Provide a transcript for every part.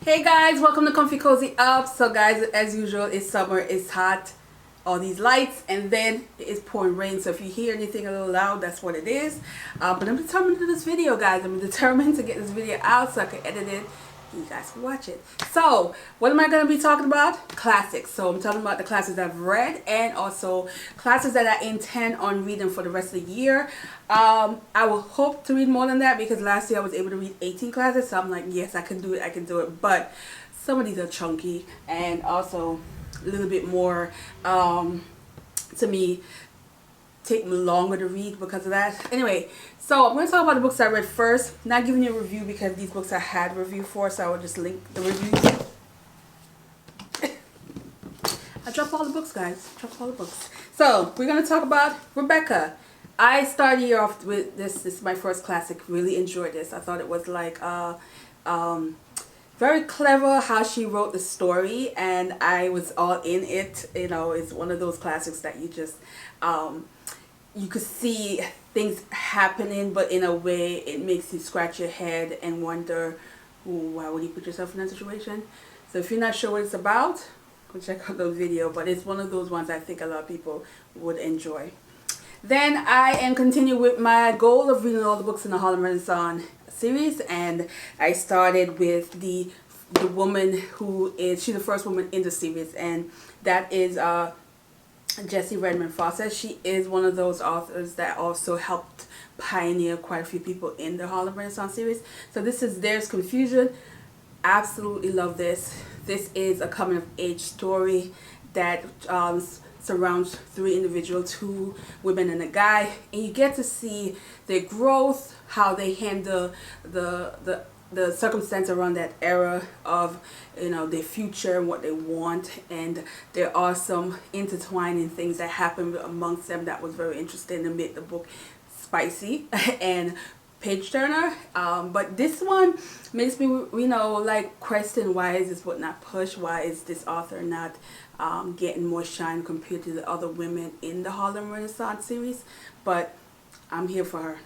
Hey guys, welcome to Comfy Cozy Up. So guys, as usual, it's summer, it's hot, all these lights, and then it's pouring rain. So if you hear anything a little loud, that's what it is. But I'm determined to do this video, guys. I'm determined to get this video out so I can edit it and you guys can watch it. So what am I going to be talking about? Classics. So I'm talking about the classics I've read and also classics that I intend on reading for the rest of the year. I will hope to read more than that because last year I was able to read 18 classics. So I'm like, yes, I can do it. But some of these are chunky and also a little bit more, to me, take me longer to read because of that. Anyway, so I'm going to talk about the books I read first. Not giving you a review because these books I had review for, so I will just link the reviews. I dropped all the books, guys. All the books. So we're going to talk about Rebecca. I started the year off with this. This is my first classic. Really enjoyed this. I thought it was like very clever how she wrote the story, and I was all in it. You know, it's one of those classics that you just you could see things happening, but in a way it makes you scratch your head and wonder, why would you put yourself in that situation? So if you're not sure what it's about, go check out the video, but it's one of those ones I think a lot of people would enjoy. Then I am continuing with my goal of reading all the books in the Harlem Renaissance series, and I started with the woman who is, she's the first woman in the series, and that is Jessie Redmond Fawcett. She is one of those authors that also helped pioneer quite a few people in the Harlem Renaissance series. So this is There's Confusion. Absolutely love this. This is a coming of age story that surrounds three individuals, two women and a guy, and you get to see their growth, how they handle the circumstance around that era of, you know, their future and what they want. And there are some intertwining things that happen amongst them that was very interesting and made the book spicy and page turner. But this one makes me, you know, like question, why is this book not pushed? Why is this author not getting more shine compared to the other women in the Harlem Renaissance series? But I'm here for her.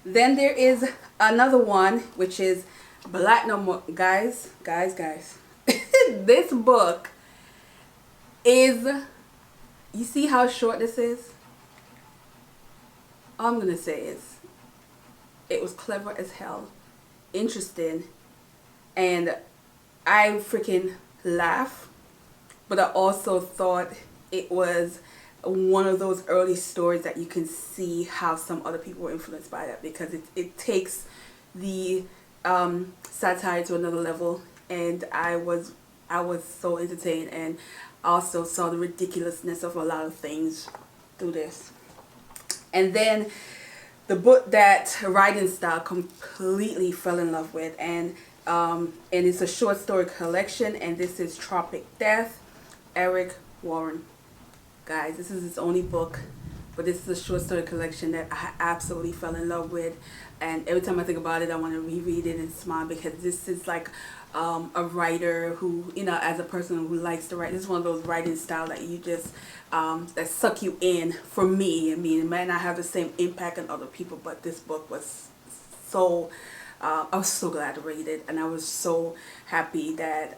Then there is another one, which is Black No More. Guys. This book is, you see how short this is? All I'm going to say is, it was clever as hell, interesting, and I freaking laughed, but I also thought it was one of those early stories that you can see how some other people were influenced by that, because it takes the satire to another level, and I was so entertained and also saw the ridiculousness of a lot of things through this. And then the book that writing style completely fell in love with, and it's a short story collection, and this is Tropic Death, Eric Warren. Guys, this is his only book, but this is a short story collection that I absolutely fell in love with, and every time I think about it I want to reread it and smile, because this is like a writer who, you know, as a person who likes to write, this is one of those writing style that you just that suck you in. For me, I mean, it might not have the same impact on other people, but this book was so I was so glad to read it, and I was so happy that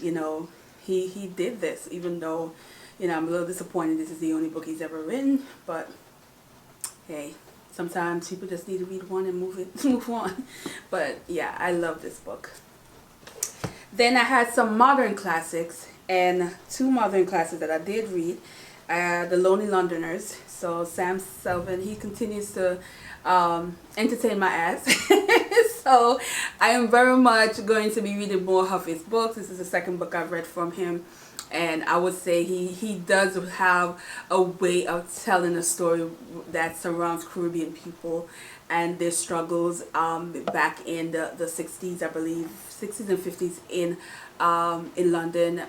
you know, he did this, even though, you know, I'm a little disappointed this is the only book he's ever written, but hey, sometimes people just need to read one and move on. But yeah, I love this book. Then I had some modern classics, and two modern classics that I did read. The Lonely Londoners. So Sam Selvin, he continues to entertain my ass. So I am very much going to be reading more of his books. This is the second book I've read from him, and I would say he does have a way of telling a story that surrounds Caribbean people and their struggles back in the 60s, I believe, 60s and 50s in London,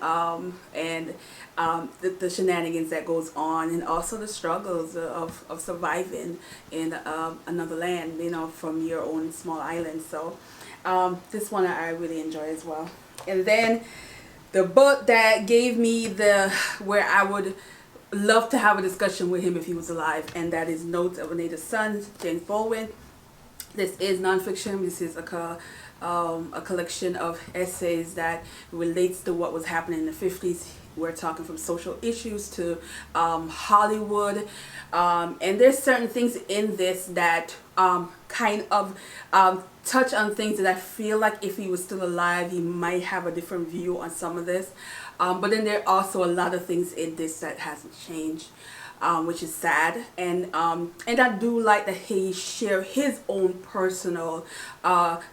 and the shenanigans that goes on, and also the struggles of surviving in another land, you know, from your own small island. So this one I really enjoy as well. And then the book that gave me where I would love to have a discussion with him if he was alive, and that is Notes of a Native Son, James Baldwin. This is nonfiction. This is a a collection of essays that relates to what was happening in the 50s. We're talking from social issues to Hollywood, and there's certain things in this that kind of touch on things that I feel like if he was still alive, he might have a different view on some of this. But then there are also a lot of things in this that hasn't changed, which is sad. And I do like that he shared his own personal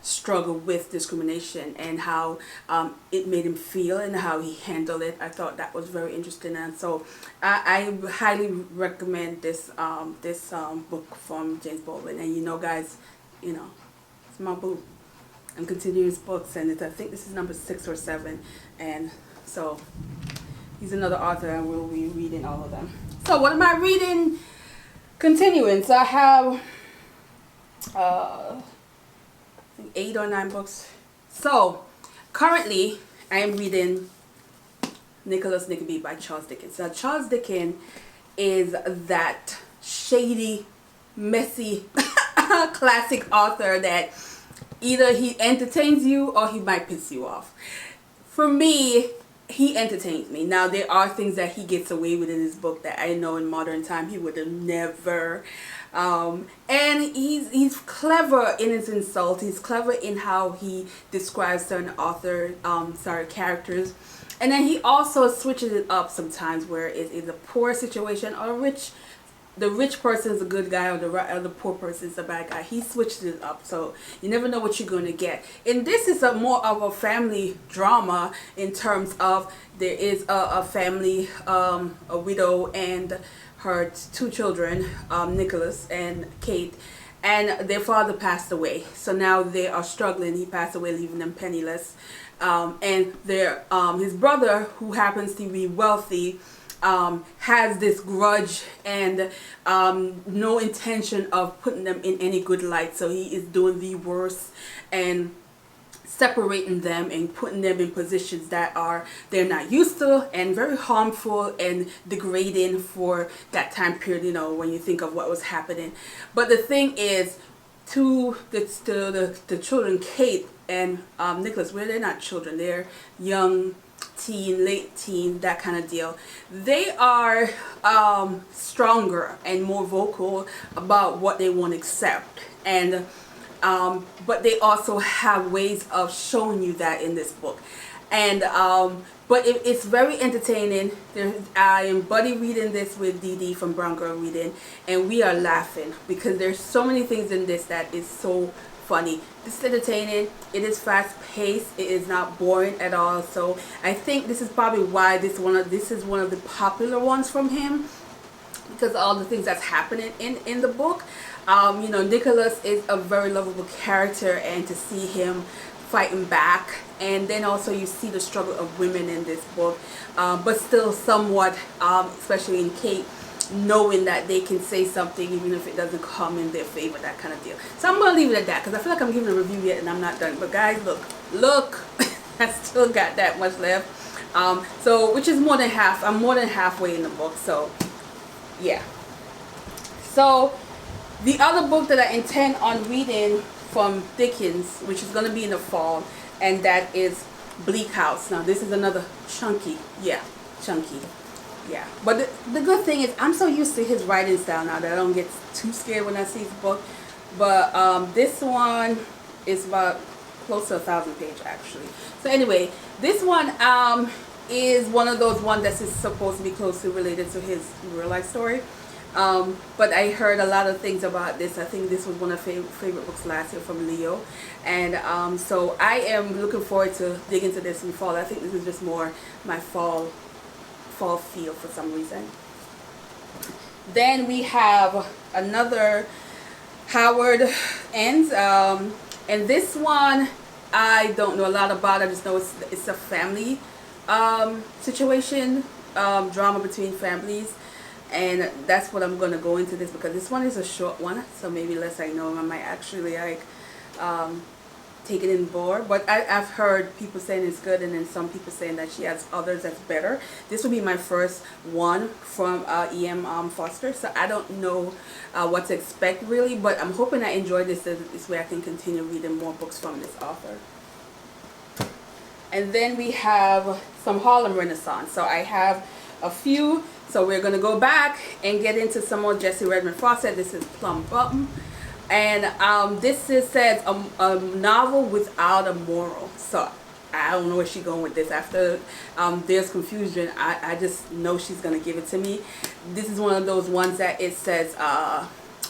struggle with discrimination and how it made him feel and how he handled it. I thought that was very interesting, and so I highly recommend this book from James Baldwin. And guys, it's my boo. I'm continuing his books, and I think this is number 6 or 7, and so he's another author, and we'll be reading all of them. So what am I reading? Continuing. So I have I think 8 or 9 books. So currently I am reading Nicholas Nickleby by Charles Dickens. Now Charles Dickens is that shady, messy classic author that either he entertains you or he might piss you off. For me, he entertains me. Now there are things that he gets away with in his book that I know in modern time he would have never. And he's clever in his insult. He's clever in how he describes certain characters. And then he also switches it up sometimes where it is a poor situation or the rich person is a good guy or the poor person is a bad guy. He switches it up, so you never know what you're going to get. And this is more of a family drama in terms of there is a family, a widow and her 2 children, Nicholas and Kate, and their father passed away. So now they are struggling. He passed away, leaving them penniless. And his brother, who happens to be wealthy, has this grudge and no intention of putting them in any good light. So he is doing the worst and separating them and putting them in positions that they're not used to and very harmful and degrading for that time period, when you think of what was happening. But the thing is, to the children, Kate and Nicholas, well, they're not children, they're young teen, late teen, that kind of deal. They are stronger and more vocal about what they want to accept, and but they also have ways of showing you that in this book. And but it's very entertaining. I am buddy reading this with Dee Dee from Brown Girl Reading, and we are laughing because there's so many things in this that is so funny. This is entertaining. It is fast paced. It is not boring at all. So I think this is probably why this is one of the popular ones from him, because of all the things that's happening in the book. Nicholas is a very lovable character, and to see him fighting back, and then also you see the struggle of women in this book, but still somewhat, especially in Kate, knowing that they can say something even if it doesn't come in their favor, that kind of deal. So I'm going to leave it at that because I feel like I'm giving a review yet and I'm not done. But guys, look, I still got that much left. So which is more than half. I'm more than halfway in the book. So yeah. So the other book that I intend on reading from Dickens, which is going to be in the fall, and that is Bleak House. Now this is another chunky. Yeah, but the good thing is I'm so used to his writing style now that I don't get too scared when I see his book. But this one is about close to 1,000 pages actually. So anyway, this one is one of those ones that is supposed to be closely related to his real life story. But I heard a lot of things about this. I think this was one of my favorite books last year from Leo, and so I am looking forward to dig into this in fall. I think this is just more my fall feel for some reason. Then we have another Howard Ends, and this one I don't know a lot about. I just know it's a family situation, drama between families, and that's what I'm going to go into this, because this one is a short one, so maybe less I know I might actually like take it in board, but I've heard people saying it's good, and then some people saying that she has others that's better. This will be my first one from E.M. Foster, so I don't know what to expect really, but I'm hoping I enjoy this. This way I can continue reading more books from this author. And then we have some Harlem Renaissance. So I have a few. So we're going to go back and get into some more Jessie Redmond Fawcett. This is Plum Button. And this says a novel without a moral. So I don't know where she's going with this. After there's confusion, I just know she's going to give it to me. This is one of those ones that it says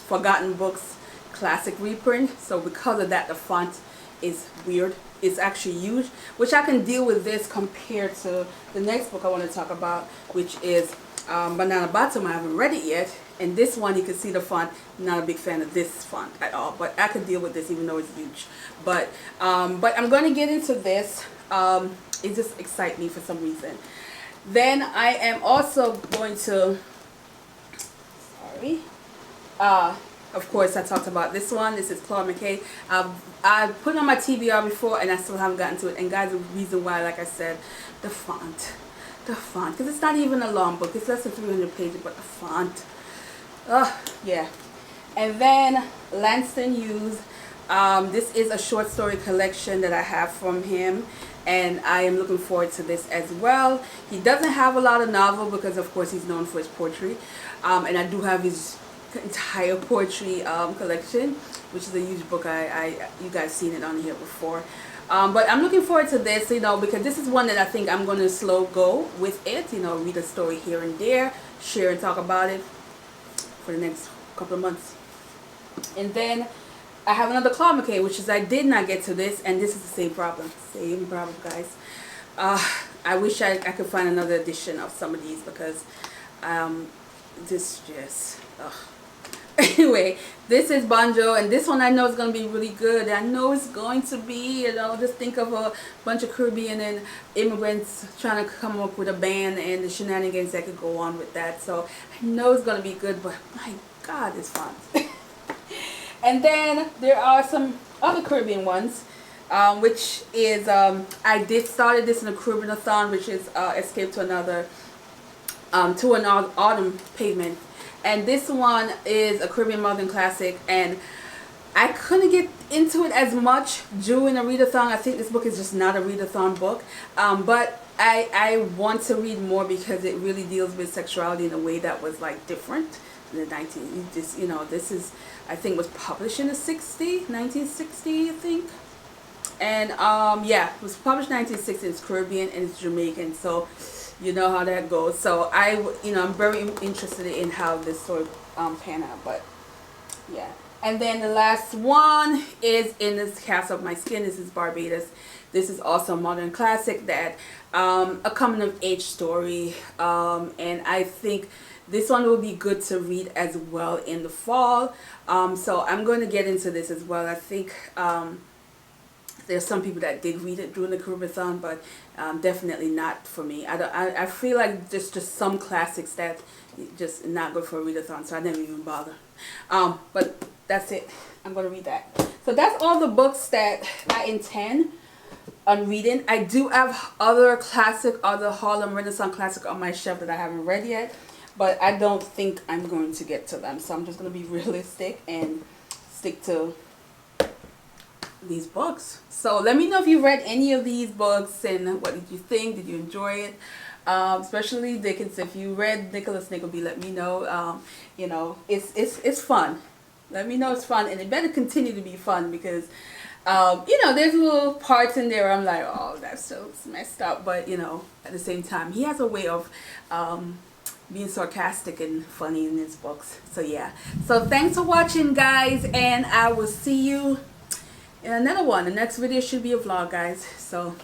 Forgotten Books Classic Reprint. So because of that, the font is weird. It's actually huge, which I can deal with this compared to the next book I want to talk about, which is Banana Bottom. I haven't read it yet, and this one you can see the font. I'm not a big fan of this font at all, but I can deal with this even though it's huge. But I'm going to get into this. It just excites me for some reason. Then I am also going to, of course, I talked about this one. This is Claude McKay. I put it on my TBR before, and I still haven't gotten to it. And guys, the reason why, like I said, the font, because it's not even a long book. It's less than 300 pages, but the font, yeah. And then Langston Hughes. This is a short story collection that I have from him, and I am looking forward to this as well. He doesn't have a lot of novel because, of course, he's known for his poetry, and I do have his entire poetry collection, which is a huge book. You guys seen it on here before, but I'm looking forward to this, you know, because this is one that I think I'm going to slow go with it, you know, read a story here and there, share and talk about it for the next couple of months. And then I have another Claude McKay, which is I did not get to this, and this is the same problem guys. I wish I could find another edition of some of these, because this just anyway, this is Banjo, and this one I know is going to be really good. I know it's going to be, you know, just think of a bunch of Caribbean and immigrants trying to come up with a band and the shenanigans that could go on with that. So I know it's going to be good, but my God, it's fun. And then there are some other Caribbean ones, which is, I started this in a Caribbean-a-thon, which is Escape to Another, to an Autumn Pavement. And this one is a Caribbean Modern Classic, and I couldn't get into it as much during a readathon. I think this book is just not a readathon book, but I want to read more because it really deals with sexuality in a way that was like different in the 19. You know, this is, I think, was published in the 1960, I think. And yeah, it was published in 1960. It's Caribbean and it's Jamaican, so you know how that goes. So I'm very interested in how this story pan out. But yeah. And then the last one is In This Cast of My Skin. This is Barbados. This is also a modern classic, that a coming of age story, and I think this one will be good to read as well in the fall. So I'm going to get into this as well. I think there's some people that did read it during the Caribbean, but definitely not for me. I feel like there's just some classics that just not good for a readathon, so I didn't even bother. But that's it. I'm going to read that. So that's all the books that I intend on reading. I do have other Harlem Renaissance classic on my shelf that I haven't read yet, but I don't think I'm going to get to them. So I'm just going to be realistic and stick to these books. So let me know if you read any of these books and what did you think. Did you enjoy it? Especially Dickens. If you read Nicholas Nickleby, let me know. You know, it's fun. Let me know it's fun, and it better continue to be fun, because you know, there's little parts in there I'm like, oh, that's so messed up, but you know, at the same time, he has a way of being sarcastic and funny in his books. So yeah, so thanks for watching, guys, and I will see you in another one. The next video should be a vlog, guys, so